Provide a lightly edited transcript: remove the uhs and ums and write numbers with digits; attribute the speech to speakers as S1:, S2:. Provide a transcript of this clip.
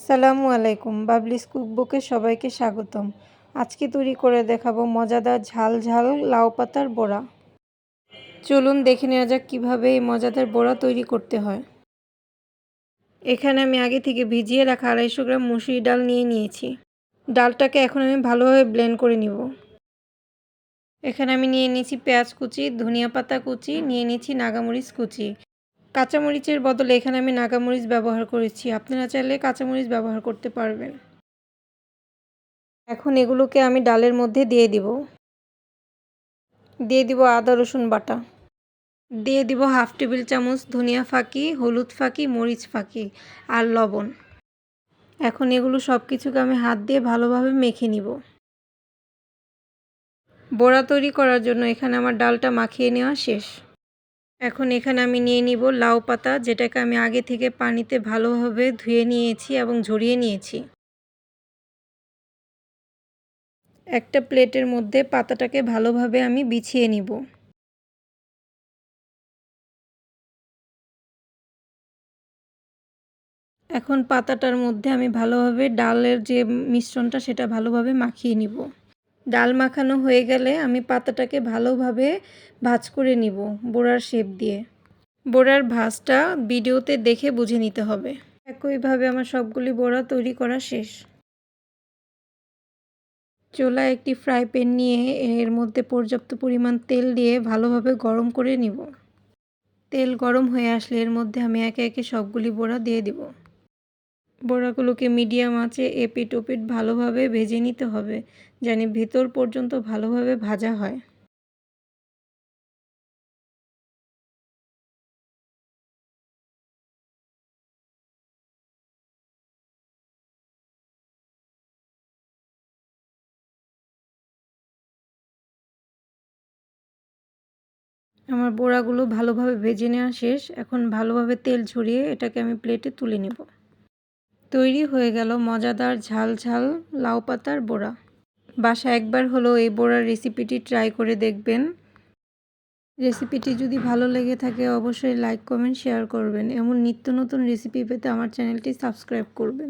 S1: আসসালামু আলাইকুম, বাবলিস কুকবুকে সবাইকে স্বাগতম। আজকে তৈরি করে দেখাবো মজাদার ঝাল ঝাল লাউ পাতার বড়া। চলুন দেখে নেওয়া যাক কীভাবে এই মজাদার বড়া তৈরি করতে হয়। এখানে আমি আগে থেকে ভিজিয়ে রাখা 250 গ্রাম মসুরি ডাল নিয়ে নিয়েছি। ডালটাকে এখন আমি ভালোভাবে ব্লেন্ড করে নিব। এখানে আমি নিয়ে নিয়েছি পেঁয়াজ কুচি, ধনিয়া পাতা কুচি, নিয়ে নিয়েছি নাগামরিচ কুচি। কাঁচামরিচের বদলে এখানে আমি নাগামরিচ ব্যবহার করেছি, আপনারা চাইলে কাঁচামরিচ ব্যবহার করতে পারবেন। এখন এগুলোকে আমি ডালের মধ্যে দিয়ে দিব আদা রসুন বাটা, দিয়ে দিব 1/2 টেবিল চামচ ধনিয়া ফাঁকি, হলুদ ফাঁকি, মরিচ ফাঁকি আর লবণ। এখন এগুলো সব কিছুকে আমি হাত দিয়ে ভালোভাবে মেখে নিব। বড়া তৈরি করার জন্য এখানে আমার ডালটা মাখিয়ে নেওয়া শেষ। এখন এখানে আমি নিয়ে নিব লাউ পাতা, যেটাকে আমি আগে থেকে পানিতে ভালোভাবে ধুয়ে নিয়েছি এবং ঝরিয়ে নিয়েছি। একটা প্লেটের মধ্যে পাতাটাকে ভালোভাবে আমি বিছিয়ে নিব। এখন পাতাটার মধ্যে আমি ভালোভাবে ডালের যে মিশ্রণটা সেটা ভালোভাবে মাখিয়ে নিব। ডাল মাখানো হয়ে গেলে আমি পাতাটাকে ভালোভাবে ভাঁজ করে নিব বড়ার শেপ দিয়ে। বড়ার ভাঁজটা ভিডিওতে দেখে বুঝে নিতে হবে। একইভাবে আমার সবগুলি বড়া তৈরি করা শেষ। চুলায় একটি ফ্রাই প্যান নিয়ে এর মধ্যে পর্যাপ্ত পরিমাণ তেল দিয়ে ভালোভাবে গরম করে নিব। তেল গরম হয়ে আসলে এর মধ্যে আমি একে একে সবগুলি বড়া দিয়ে দিব। বড়াগুলোকে মিডিয়াম আঁচে এপিট ওপিট ভালোভাবে ভেজে নিতে হবে, যেন ভিতর পর্যন্ত ভালোভাবে ভাজা হয়। আমার বড়াগুলো ভালোভাবে ভেজে নেওয়া শেষ। এখন ভালোভাবে তেল ঝরিয়ে এটাকে আমি প্লেটে তুলে নেব। তৈরি হয়ে গেল মজাদার ঝাল ঝাল লাউ পাতার বড়া। বাসায় একবার হলেও এই বড়ার রেসিপিটি ট্রাই করে দেখবেন। রেসিপিটি যদি ভালো লেগে থাকে অবশ্যই লাইক, কমেন্ট, শেয়ার করবেন। এমন নিত্য নতুন রেসিপি পেতে আমার চ্যানেলটি সাবস্ক্রাইব করবেন।